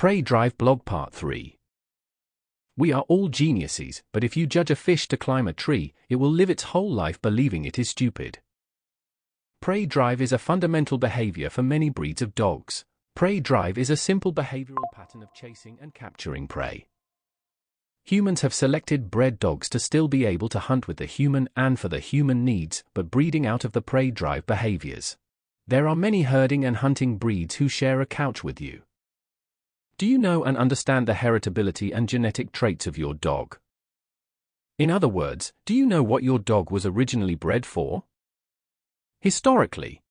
Prey Drive Blog Part 3. We are all geniuses, but if you judge a fish to climb a tree, it will live its whole life believing it is stupid. Prey drive is a fundamental behavior for many breeds of dogs. Prey drive is a simple behavioral pattern of chasing and capturing prey. Humans have selected bred dogs to still be able to hunt with the human and for the human needs, but breeding out of the prey drive behaviors. There are many herding and hunting breeds who share a couch with you. Do you know and understand the heritability and genetic traits of your dog? In other words, do you know what your dog was originally bred for? Historically.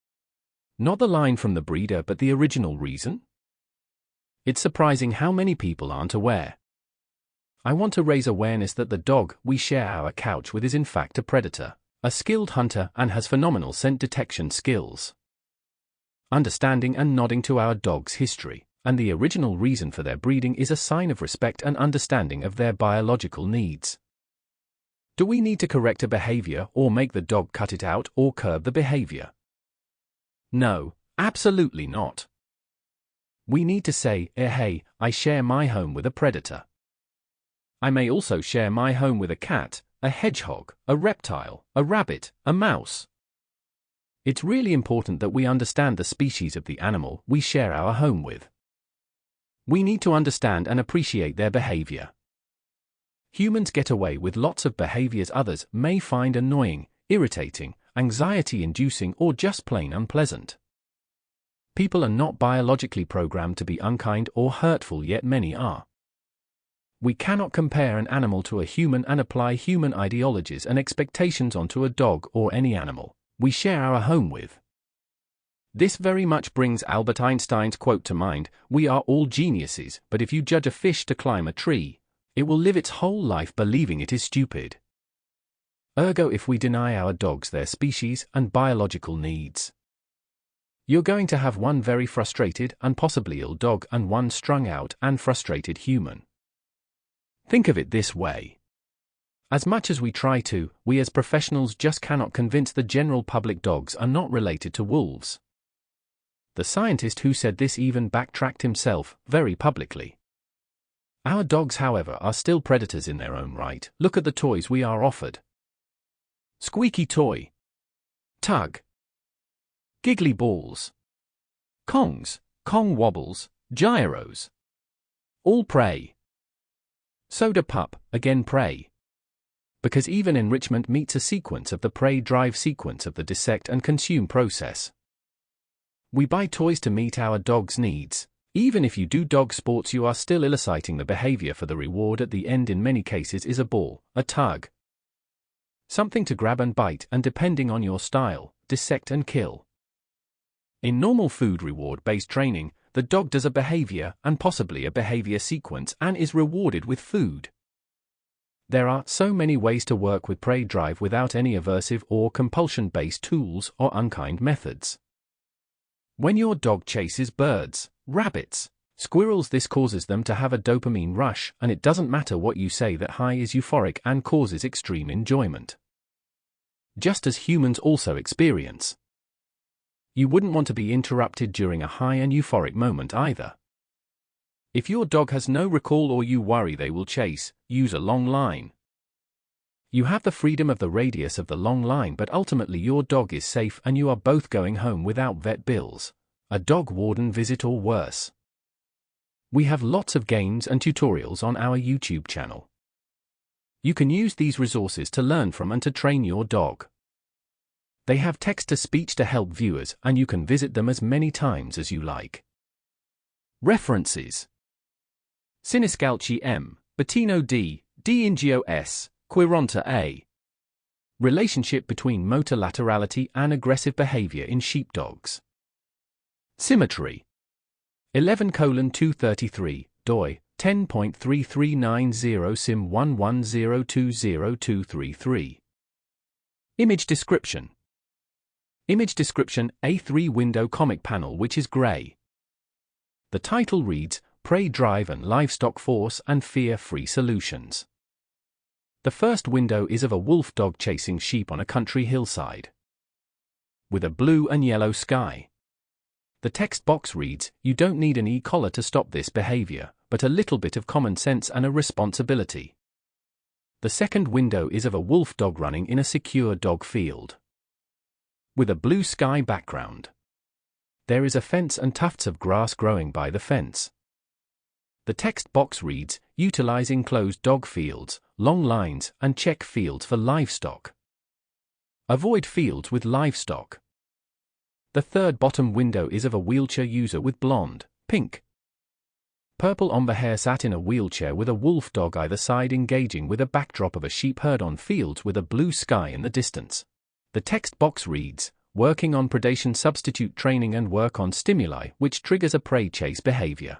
Not the line from the breeder but the original reason? It's surprising how many people aren't aware. I want to raise awareness that the dog we share our couch with is in fact a predator, a skilled hunter, and has phenomenal scent detection skills. Understanding and nodding to our dog's history and the original reason for their breeding is a sign of respect and understanding of their biological needs. Do we need to correct a behavior or make the dog cut it out or curb the behavior? No, absolutely not. We need to say, hey, I share my home with a predator. I may also share my home with a cat, a hedgehog, a reptile, a rabbit, a mouse. It's really important that we understand the species of the animal we share our home with. We need to understand and appreciate their behavior. Humans get away with lots of behaviors others may find annoying, irritating, anxiety-inducing, or just plain unpleasant. People are not biologically programmed to be unkind or hurtful, yet many are. We cannot compare an animal to a human and apply human ideologies and expectations onto a dog or any animal we share our home with. This very much brings Albert Einstein's quote to mind, "We are all geniuses, but if you judge a fish to climb a tree, it will live its whole life believing it is stupid." Ergo, if we deny our dogs their species and biological needs, you're going to have one very frustrated and possibly ill dog and one strung out and frustrated human. Think of it this way. As much as we try to, we as professionals just cannot convince the general public dogs are not related to wolves. The scientist who said this even backtracked himself, very publicly. Our dogs, however, are still predators in their own right. Look at the toys we are offered. Squeaky toy. Tug. Giggly balls. Kongs, Kong wobbles, gyros. All prey. Soda pup, again prey. Because even enrichment meets a sequence of the prey drive sequence of the dissect and consume process. We buy toys to meet our dog's needs. Even if you do dog sports, you are still eliciting the behavior, for the reward at the end in many cases is a ball, a tug. Something to grab and bite, and depending on your style, dissect and kill. In normal food reward-based training, the dog does a behavior and possibly a behavior sequence and is rewarded with food. There are so many ways to work with prey drive without any aversive or compulsion-based tools or unkind methods. When your dog chases birds, rabbits, squirrels, this causes them to have a dopamine rush, and it doesn't matter what you say, that high is euphoric and causes extreme enjoyment. Just as humans also experience. You wouldn't want to be interrupted during a high and euphoric moment either. If your dog has no recall or you worry they will chase, use a long line. You have the freedom of the radius of the long line, but ultimately your dog is safe and you are both going home without vet bills, a dog warden visit, or worse. We have lots of games and tutorials on our YouTube channel. You can use these resources to learn from and to train your dog. They have text-to-speech to help viewers, and you can visit them as many times as you like. References: Siniscalchi M., Bettino D., D'Ingio S., Quironta A. Relationship between motor laterality and aggressive behavior in sheepdogs. Symmetry. 11:233, doi, 10.3390 sim 11020233. Image description. Image description: A3 window comic panel which is grey. The title reads, Prey Drive and Livestock Force and Fear-Free Solutions. The first window is of a wolf dog chasing sheep on a country hillside. With a blue and yellow sky. The text box reads, "You don't need an e-collar to stop this behavior, but a little bit of common sense and a responsibility." The second window is of a wolf dog running in a secure dog field with a blue sky background. There is a fence and tufts of grass growing by the fence. The text box reads, "Utilize enclosed dog fields, long lines, and check fields for livestock. Avoid fields with livestock." The third bottom window is of a wheelchair user with blonde, pink, purple ombre hair sat in a wheelchair with a wolf dog either side engaging with a backdrop of a sheep herd on fields with a blue sky in the distance. The text box reads, "Working on predation substitute training and work on stimuli which triggers a prey chase behavior."